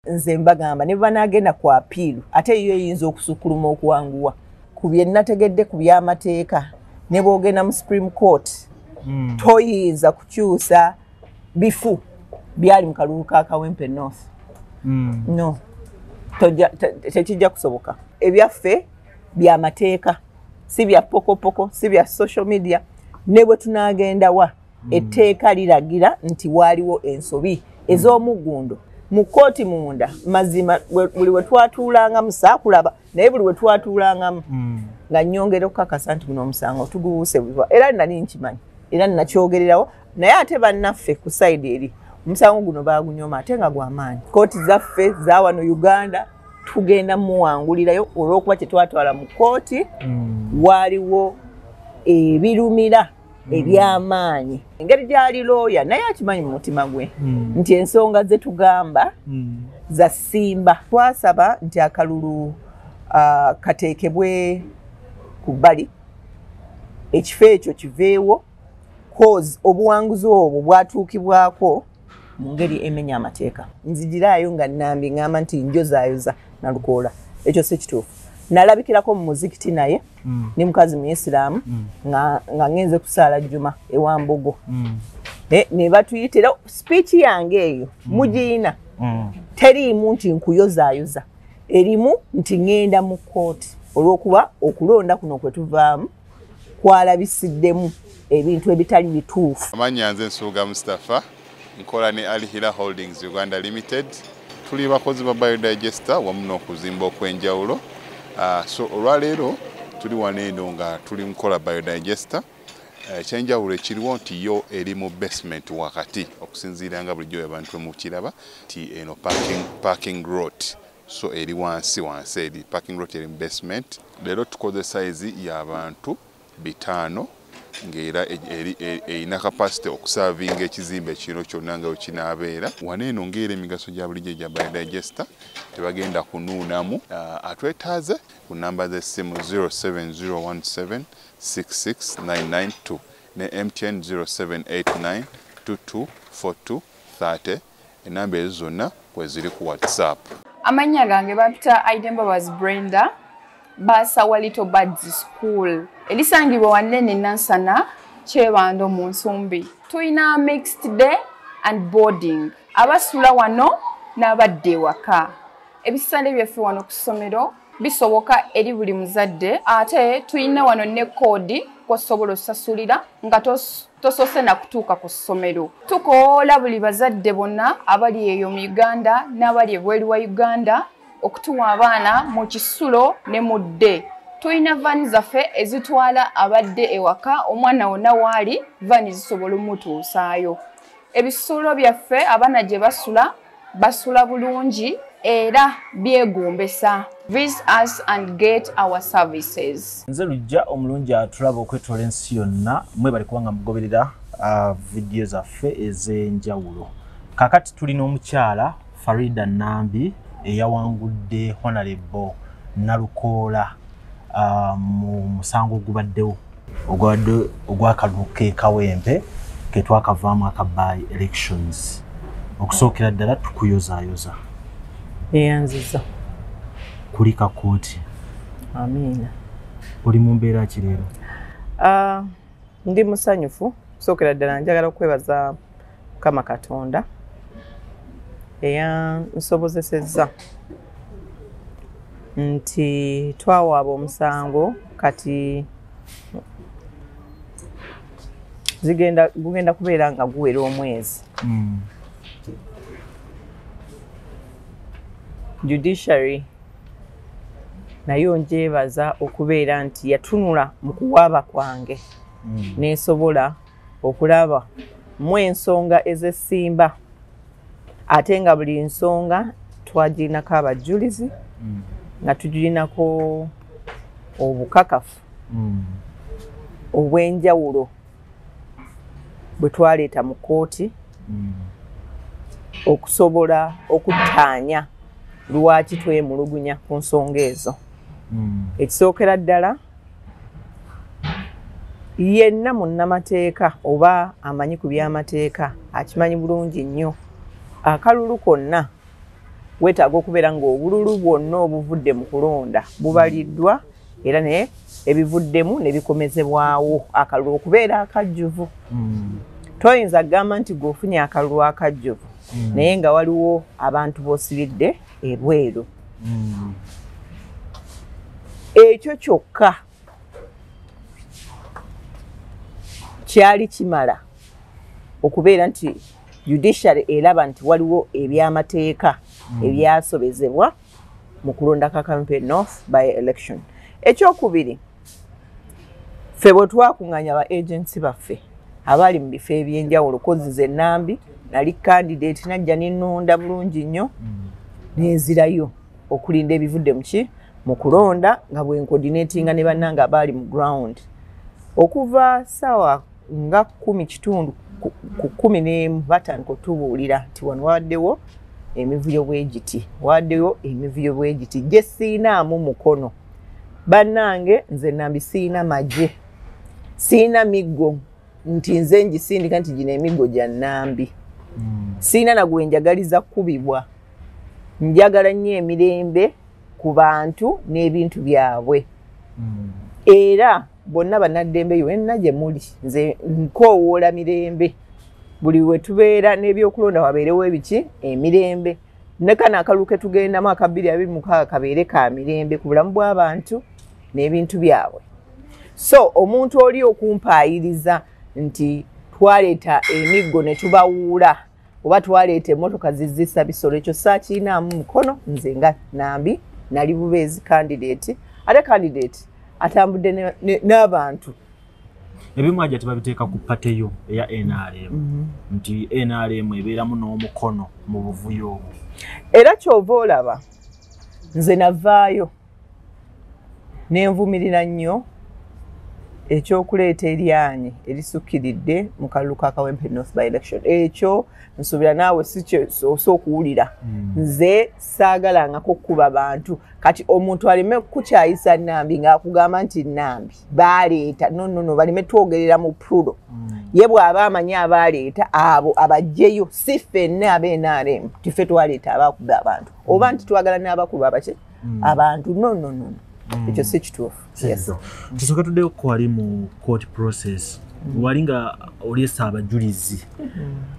nze mbagamba ne banagenda ku apiiru ate yo eyinza okusukuluma okuwanguwa ku bye nategedde ku by'amateeka ne boogenda mu Supreme Court toyinza kukyusa bifu byali mu kalulu ka Kawempe North. No, tekijja kusoboka. Ebyaffe by'amateeka si bya pokopoko si bya social media ne bwe tunagenda wa etteeka liragira nti waaliwo ensobi ez'omuggundo mu kooti munda mazima buli we twatuulanga musaakulaba naye buli we twatuulangamu nga nnyongera okukakasa nti guno omusango tugubuuse buva era nali nkimanyi era nakyogererawo naye ate bannaffe ku sayidi eri omusango guno baagunyoma ate nga gw'amaanyi. Kooti zaffe za wano Uganda tugenda muwangulirayo olw'okuba kye twatwala mu kooti waaliwo ebirumira eby'amaanyi. Engeri gy'ali looya naye akimanyi mu mutima gwe nti ensonga ze tugamba za ssimba. Twasaba nti akalulu kateekebwe ku bbali ekifo ekyo kiveewo cause obuwanguzi obwo bwatuukibwako mu ngeri emenya amateeka. Nzigiraayo nga Nambi ngamba nti njozaayoza Nalukoola ekyo si kituufu. Nalabikirako mu muzikiti naye ni mukazi Muisiraamu nga ngenze kusaala Juma ewa Mbogo ne batuyitira speech yange eyo mugiina teriimu nti nkuyozaayoza erimu nti ngenda mu kooti olw'okuba okulonda kuno kwe tuvaamu kwalabisiddemu ebintu ebitali bituufu. Amanya nze Nsuuga Mustafa nkola ne Alihira Holdings Uganda Limited. Tuli bakozi ba Biodigester wamu n'okuzimba okw'enjawulo. So olwaleero tuli wano eno nga tuli nkola Biodigester. Ekyenjawulo ekiriwo nti yo eri mu basement wakati okusinziira nga bulijjo abantu mu kiraba nti eno parking lot. So eri wansi eri parking lot eri mu basement. Leero tukoze size y'abantu 5 ng'era erina capacity okusavinga ekizimbe kino kyonna nga wekinaabeera. Wano eno ng'era emigaso gya bulijjo gya Biodigester tebagenda kunuunamu. Atwetaaze ku namba z'essimu 07017669992 ne MTN 0789224230. Enamba ezo zonna kweziri ku WhatsApp. Amanya gange bapita Aidembabazi Brenda Basawa Little Birds School elisangibwa wanene Nansana Kyebando mu Nsumbi. Tuyina mixed day and boarding abasula wano n'abadde waka. Ebisande byaffe wano ku ssomero bisoboka eri buli muzadde ate tuyina wano ne kodi kw'osobola osasulira nga tosose na kutuuka ku ssomero. Tukoola buli bazadde bonna abali eyo mu Uganda n'abali ebweru wa Uganda okutuwa abaana mu kisulo ne mu dde. Tuyina vani zaffe ezitwala abadde ewaka omwana wonna waali vani zisobola omutuusaayo. Ebisulo byaffe abaana gye basula bulungi era byegombesa. Visit us and get our services. Nze lujja omulungi atulaba okwetoola ensi yonna mwe bali kubanga mugoberera video zaffe ez'enjawulo. Kakati tulina omukyala Farida Nambi eyawangudde Honorable Nalukoola mu musango ogubaddewo ogw'akalulu k'e Kawempe ke twakavaamu aka by elections. Okusookera ddala tukuyozaayoza. Eyanziza. Kuli ka kooti. Amiina. Oli mu mbeera ki leero? Ndi musanyufu. Okusookera ddala njagala okwebaza Mukama Katonda eyansobozesezza nti twawaaba omusango kati gugenda kubeera nga guwera omwezi. Judiciary nayo njebaza okubeera nti yatunula mu kuwaaba kwange nesobola okulaba mu ensonga ez'essimba ate nga buli nsonga twagirinako abajulizi nga tugirinako obukakafu obw'enjawulo bwe twaleeta mu kooti okusobola okuttaanya lwaki twemulugunya ku nsonga ezo. Ekisookera ddala yenna munnamateeka oba amanyi ku by'amateeka akimanyi bulungi nnyo akalulu konna weetaaga okubeera ng'obululu bwonna obuvudde mu kulonda bubaliddwa era ne ebivuddemu ne bikomezebwawo akalulu okubeera akajjuvu. Toyinza kugamba nti gweofunye akalulu akajjuvu naye nga waliwo abantu b'osibidde ebweru. Ekyo kyokka kyali kimala okubeera nti judiciary eraba nti waliwo ebyamateeka ebyasobezebwa mu kulonda Kakampe North by election. Ekyokubiri, ffe bwe twakuŋŋaanya aba agency baffe abali mu bifo ebyenjawulo kozi ze Nambi nali candidate najja ninonda bulungi nnyo nenzirayo okulinda ebivudde mu kulonda nga bwe coordinatinga ne bannanga abaali mu ground. Okuva sawa nga 10 ku 11 batandika otubuulira nti wano waddewo emivuyo bwe giti gye siinaamu mukono. Bannange nze Nambi siina magye, siina miggo nti nze ngisindika nti gino emiggo gya Nambi. Siina na gwe njagaliza kkubibwa. Njagala nnyo emirembe ku bantu n'ebintu byabwe. Era bonna bannaddembe yonna gye muli nze nkoowoola mirembe. Buli we tubeera n'ebyokulonda wabeerewo ebiki emirembe. Ne kano akalulu ke tugendamu aka 2026 kabeere ka mirembe ku bulamu bw'abantu n'ebintu byabwe. So omuntu oli okumpaayiriza nti twaleeta emiggo ne tubawuula oba twaleeta emmotoka zizisa bisolo ekyo saakiinaamu mukono nze nga Nambi nali bubeezi candidate ate candidate atambudde n'abantu. Ebimu ajja tebabiteeka ku pateyo eya NRM nti NRM ebeeramu n'omukono mu buvuyo obwo. Era kyova olaba nze navaayo nenvumirira nnyo ekyokuleeta eryanyi erisukkiridde mu kalulu ka Kawempe North by election. Ekyo nsuubira naawe si okuwulira. Nze saagalangako kuba bantu kati omuntu aleme kukyayisa Nambi ng'akugamba nti Nambi baaleeta no baleme twogerera mu prudo. Ye bw'aba amanyi abaaleeta abo abajjeyo si ffenna ab'NRM tiffe twaleeta abakuba abantu oba nti twagala n'abakuba abaki abantu no. Ekyo si kituufu. Yes. Tusooka tuddeyo ko wali mu court process. Wali nga oliesa abajulizi.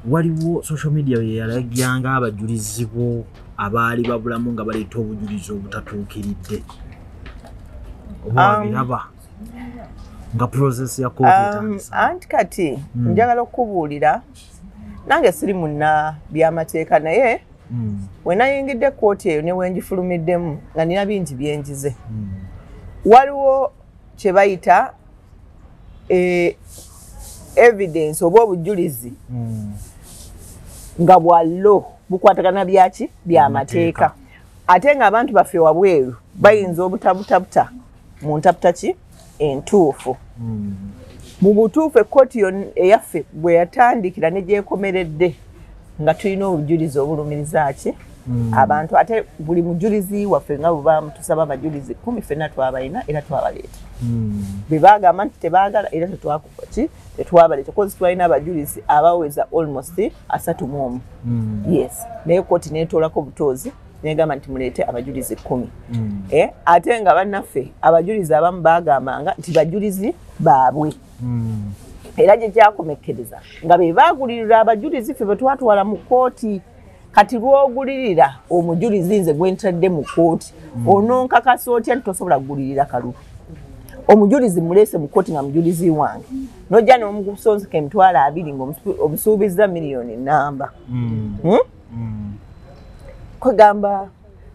Waliwo social media ye yalagyanga abajulizi bo abaali babulamu nga baleeta obujulizi obutatuukiridde. Oba biraba nga process ya court etandisa. Anti kati njagala okubuulira nange siri munna by'amateeka naye we nayingidde kooti eyo ne wenjifulumiddemu nga nina bingi byenjize. Waliwo kye bayita evidence oba obujulizi nga bwallo bukwatagana byaki by'amateeka ate nga abantu baffe wabweru bayinza obutabutabuta mu ntaputa ki entuufu. Mu butuufu ekkooti eyaffe bwe yatandikira ne gyekomeredde nga tulina obujulizi obulumiriza ki abantu ate buli mujulizi waffe nga bwe tusaba abajulizi 10 ffenna twabalina era twabaleeta. Bwe baagamba nti tebaagala era tetwabaleeta kozi twalina abajulizi abaweza almost 31. Yes. Naye kkooti neetoolako butoozi negamba nti muleete abajulizi 10. Ate nga bannaffe abajulizi abamu baagambanga nti bajulizi baabwe. Era gye kyakomekkereza nga be baagulirira abajulizi ffe bwe twatwala mu kkooti. Kati lw'ogulirira omujulizi nze gwe ntadde mu kkooti ononkakasa otya nti tosobola kugulirira kalulu. Omujulizi muleese mu kkooti nga mujulizi wange n'ojja n'omukusonzeka emitwalo 2 ng'omusuubiza miliyoni namba. Kwegamba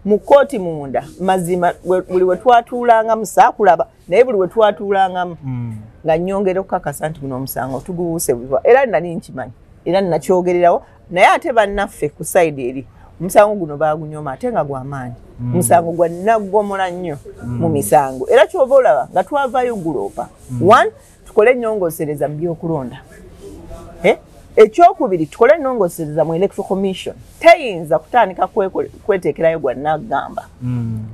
mu kkooti munda mazima buli we twatuulangamu saakulaba naye buli we twatuulangamu nga nnyongera okukakasa nti guno omusango tugubuuse buva era nali nkimanyi era nakyogererawo naye ate bannaffe ku sayidi eri omusango guno baagunyoma ate nga gw'amaanyi. Omusango gwa naggomola nnyo mu misango era kyova olaba nga twavaayo guloopa. 1 tukole ennyongosereza mu byokulonda. Ekyokubiri tukole ennongosereza mu Electoral Commission teyinza kutandika kweteekerayo gwa naggamba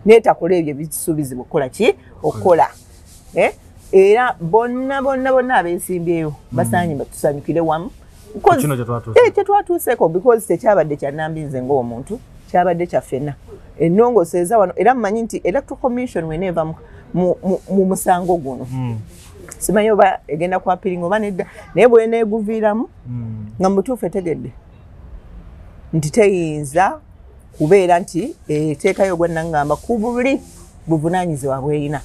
n'etakola ebyo ebisuubizibwa okukola ki okukola. Era bonna abeesimbyeyo basaanye batusanyukire wamu kye twatuuseeko because tekyabadde kya Nambi nze ng'omuntu kyabadde kyafena ennongoseeza wano era mmanyi nti electoral commission weneeva mu musango guno simanyi oba egenda kwapiringa oba nedda naye bweneeguviiramu nga mutuufu etegedde nti teyinza kubeera nti eteekayo gwannangamba ku buli buvunaanyizibwa bweyina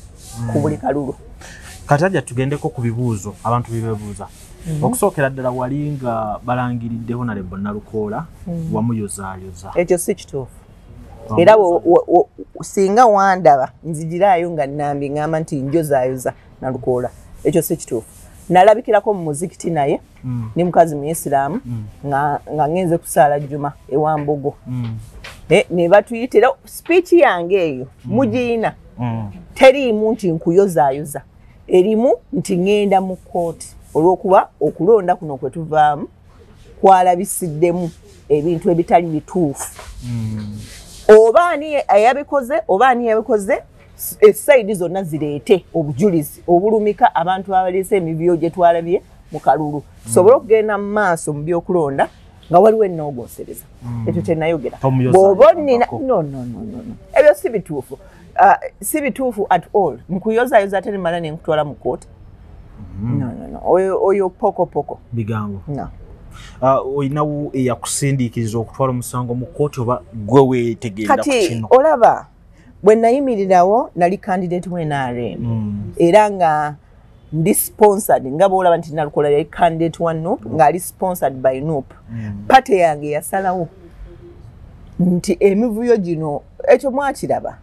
ku buli kalulu. Katajja tugendeko ku bibuuzo abantu bibebuuza. Okusookera ddala wali nga balangiridde Honorable Nalukoola wamuyozaayoza. Ekyo si kituufu. Era singa wandaba nzigiraayo nga nambi ngamba nti njozaayoza Nalukoola. Ekyo si kituufu. Nalabikirako mu muzikiti naye ni mukazi Muisiraamu nga ngenze kusaala Juma ewa Mbogo. Ne batuyitira speech yange eyo mugiyina teriimu nti nkuyozaayoza erimu nti ngenda mu kooti olw'okuba okulonda kuno kwe tuvaamu kwalabisiddemu ebintu ebitali bituufu oba ani yabikoze essayidi zonna zireete obujulizi obulumika abantu abaleese emibyo gye twalabye mu kalulu tusobole okugenda mu maaso mu byokulonda nga waliwo ennoogonsereza ekyo kyenayogera bw'oba onnina no ebyo si bituufu si bituufu at all nkuyozaayoza ate nemala nenkutwala mu kooti no oyo poko bigambo oyinawo eyakusindiikiriza okutwala omusango mu kooti oba gwe weetegerera ku kino? Kati olaba bwe nayimirirawo nali candidate we NRM era nga ndi sponsored nga bwolaba nti Nalukoola yali candidate wa NUP ng'ali sponsored by NUP pate yange yasalawo nti emivuyo gino ekyo mwakiraba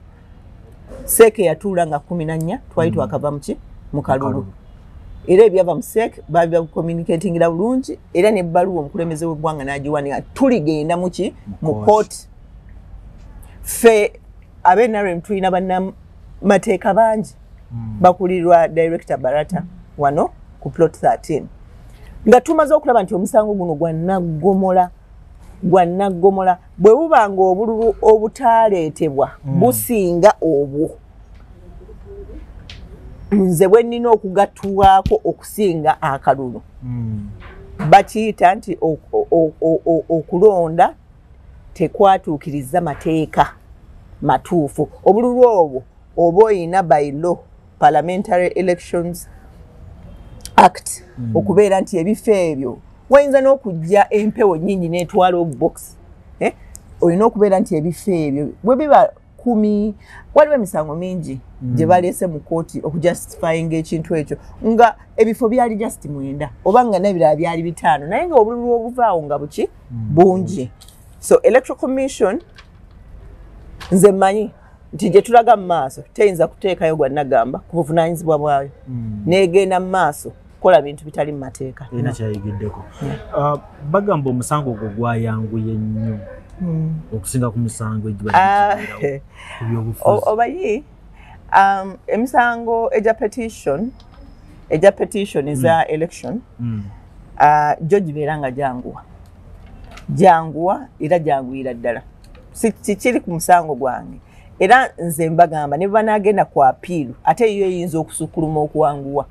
Seeke yatuula nga 14 twali twakava mu kalulu era ebyava mu Seeke babya communicatingira bulungi era n'ebbaluwa omukulembeze w'eggwanga n'agiwanika tuligenda mu kooti ffe ab'NRM tulina bannamateeka bangi bakulirwa Director Barata wano ku plot 13 nga tumaze okulaba nti omusango guno gwa naggomola bwe bubanga obululu obutaaleetebwa businga obwo nze bwe nnina okugattulwako okusinga akalulu bakiyita nti okulonda tekwatuukiriza mateeka matuufu obululu obwo oba oyina by law Parliamentary Elections Act okubeera nti ebifo ebyo wayinza n'okujja empewo nnyingi n'etwala obubox olina okubeera nti ebifo ebyo bwe biba 10 waliwo emisango mingi gye baleese mu kooti okujustifyinga ekintu ekyo nga ebifo byali just 9 oba nga n'ebirala byali 5 naye nga obululu obuvaawo nga buki bungi so Electoral Commission nze mmanyi nti gye tulaga mu maaso teyinza kuteekayo gwannagamba ku buvunaanyizibwa bwayo n'egenda mu maaso kola bintu bitali mu mateeka ina kyayigiddeko bagamba omusango ogwo gwayanguye nnyo okusinga ku misango egibaawo obayi emisango eja petition eza election gyo gibeera nga janguwa era janguyira ddala kikiri ku musango gwange era nze mbagamba ne banaagenda ku apiiru ate yo eyinza okusukkuluma okuwanguwa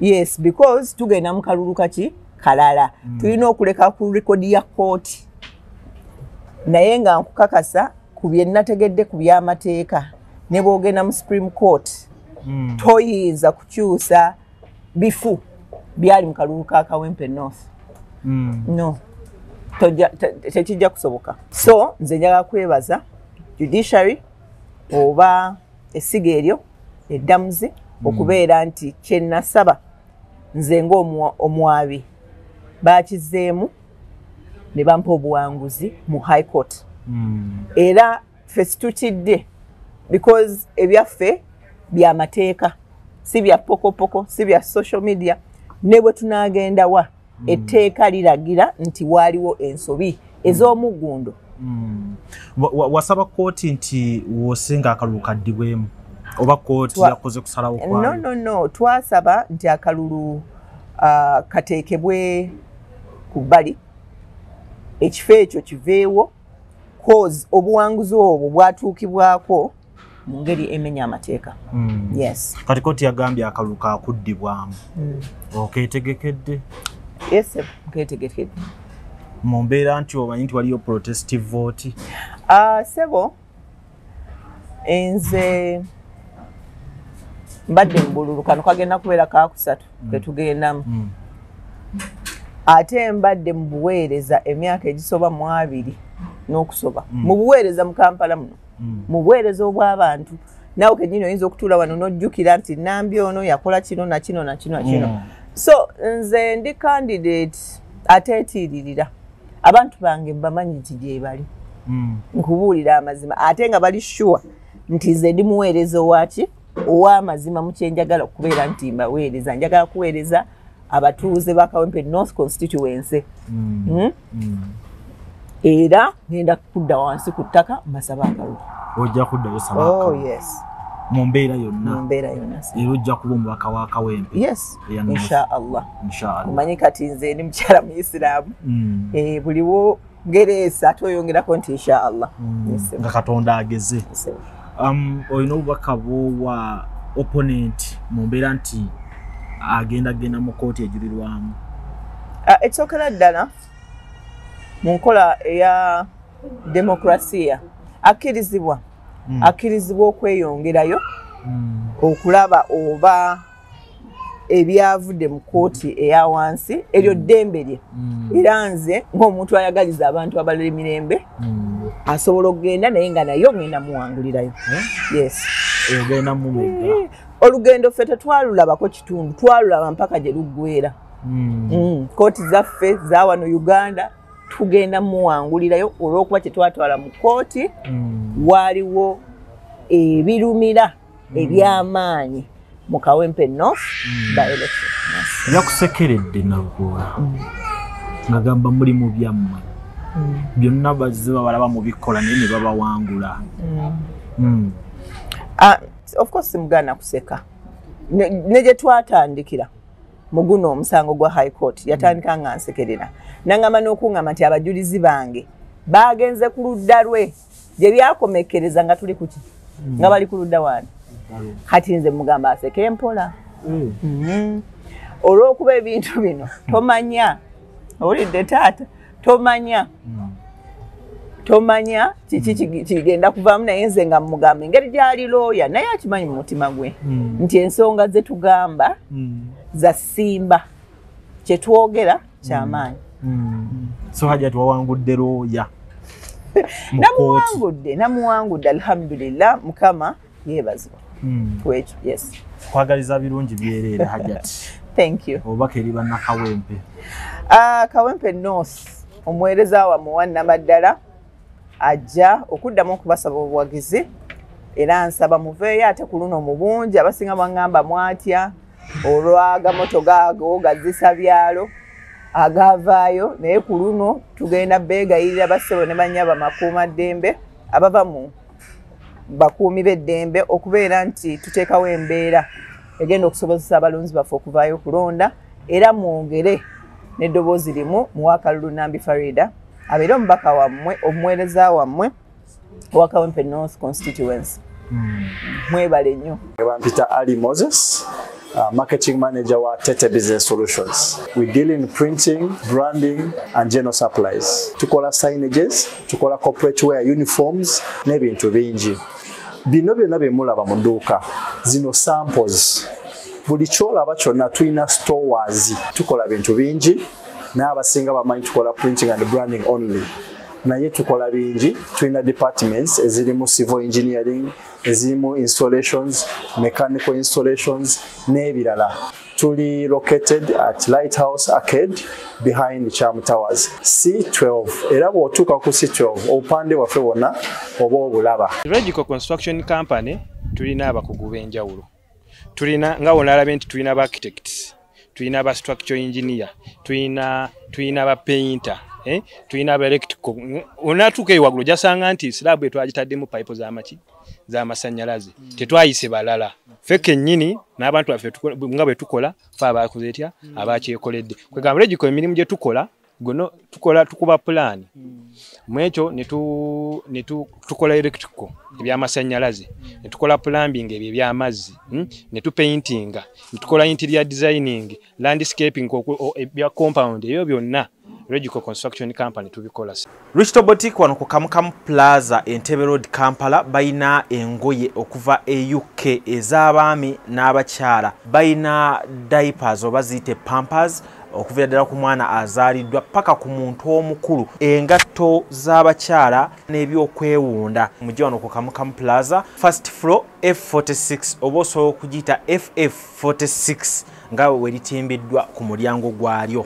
yes because tugenda mu kalulu kaki kalala tulina okuleka ku rekodi ya kooti naye nga nkukakasa ku bye nategedde ku by'amateeka ne bwogenda mu Supreme Court toyinza kukyusa bifu byali mu kalulu ka Kawempe North no tekijja kusoboka so nze njagala kwebaza judiciary oba essiga eryo eddamuzi okubeera nti kyenasaba nze ng'omwabi bakizeemu ne bampa obuwanguzi mu High Court era ffe situtidde because ebyaffe byamateeka si bya pokopoko si bya social media ne bwe tunaagenda wa etteeka liragira nti waaliwo ensobi ez'omuggundo wasaba kooti nti wosinga akalulu kaddibwemu oba kooti yakoze kusalawo kwayo? No twasaba nti akalulu kateekebwe ku bbali ekifo ekyo kiveewo cause obuwanguzi obwo bwatuukibwako mu ngeri emenya amateeka yes kati kooti yagambye akalulu kakuddibwamu okeetegekedde? Yes, nkeetegekedde mu mbeera nti omanyi nti waliyo protestive vote Sebo nze mbadde mbululu kano kagenda kubeera kakusatu ketugendamu ate mbadde mu buweereza emyaka egisoba 2 n'okusoba mu buweereza mu Kampala muno mu buweereza obw'abantu naawe kenyini oyinza okutuula wano n'ojjukira nti Nambi ono yakola kino na kino na kino na kino so nze ndi candidate ateetiiririra abantu bange bamanyi nti gye bali nkubuulira amazima ate nga bali sure nti nze ndi muweereza owaki ow'amazima mu kyenjagala okubeera nti mbaweereza njagala kuweereza abatuuze ba Kawempe North Constituency era ngenda kudda wansi ku ttaka mbasaba akalulu ojja kuddayo saba akalulu yes mu mbeera yonna era ojja kuba omubaka wa Kawempe yes inshallah omanyi kati nze ndi mukyala Muisiraamu buliwo ngereesa toyongerako nti inshallah nga Katonda ageze olina obubaka bwowa opponent mu mbeera nti agenda mu kooti ejulirwamu ekyokera ddala mu nkola eya demokrasiya akkirizibwa okweyongerayo okulaba oba ebyavudde mu kooti eya wansi eryo ddembe lye era nze ng'omuntu ayagaliza abantu abalala emirembe asobola okugenda naye nga nayo ngenda muwangulirayo yes ogenda mulwega olugendo ffe tetwalulabako kitundu twalulaba mpaka gye luggweera kooti zaffe za wano Uganda tugenda muwangulirayo olw'okuba kyetwatwala mu kooti waaliwo ebirumira eby'amaanyi mu Kawempe North by-election yakusekeredde Nabugoola ng'agamba muli mu byammwe byonna bazze babalaba mu bikola naye ne babawangula of course mugana kuseka ne gye twatandikira mu guno omusango gwa High Court yatandika nga nsekerera nangamba n'okuŋŋamba nti abajulizi bange bagenze ku ludda lwe gye byakomekereza nga tuli kuki nga bali ku ludda wani kati nze mugamba aseke mpola olw'okuba ebintu bino tomanya owulidde taata tomanya kiki kigenda kuvaamu naye nze nga mugamba engeri gyali looya naye akimanyi mu mutima gwe nti ensonga ze tugamba za simba kyetwogera kyamaanyi so hajati wawangudde looya namuwangudde alhamdulillah mukama yeebazibwa kwekyo yes kwagaliza birungi byereere hajati thank you obaka eri bannakawempe Kawempe North omuweereza wammwe wannamaddala ajja okuddamu okubasaba obuwagizi era nsaba muveeyo ate ku luno mu bungi abasinga baŋŋamba mwatya olw'agamoto gaago gazisa byalo agavaayo naye ku luno tugenda beegayirira bassebo ne bannyaba makuumaddembe abava mu bakuumi b'eddembe okubeera nti tuteekawo embeera egenda okusobozesa abalonzi baffe okuvaayo okulonda era mwongere n'eddoboozi limu muwa Kalulu Nambi Farida abeera omubaka wammwe omuweereza wammwe owa Kawempe North Constituency mwebale nnyo. Peter Ali Moses, marketing manager wa Tete Business Solutions. We deal in printing, branding and general supplies. Tukola signages, tukola corporate wear uniforms n'ebintu bingi. Bino byonna bye mulaba mu dduuka zino samples. Buli kyolaba kyonna tulina stores. Tukola bintu bingi n'abasinga bamanyi tukola printing and branding only. Naye tukola bingi, tulina departments ezirimu civil engineering, ezirimu installations, mechanical installations n'ebirala. Tuli located at Lighthouse Arcade behind Charm Towers, C12. Era bw'otuuka ku C12 obupande waffe bwonna oba obulaba. Logical Construction Company tulina abakugu b'enjawulo. Tulina nga wonalaba nti tulina ba architects, tulina ba structural engineer, tulina ba painter. Tulina aba electrical onatuuka ewagulu jasanga nti slab etwagitaddemu pipe z'amasannyalaze tetwayise balala feke nnyini n'abantu baffe nga bwe tukola fe abakuzetya abakyekoledde kwegamba logical emirimu gye tukola gono tukuba plan mwekyo ne tukola electrical ebyamasannyalaze ne tukola plumbing ebyo ebyamazzi ne tupaintinga ne tukola interior designing landscaping ebya compound ebyo byonna Logical Construction Company tubikola. Richard Boutique wano ku Kamukamu Plaza Entebbe Road Kampala bayina engoye okuva e UK ez'abaami n'abakyala. Bayina diapers oba ziyite pampers okuva ddala ku mwana azaaliddwa paka ku muntu omukulu, engatto z'abakyala n'ebyokwewunda. Mujje wano ku Kamukamu Plaza first floor F46 oba osobola okugiyita FF46 nga we litimbiddwa ku mulyango gwalyo.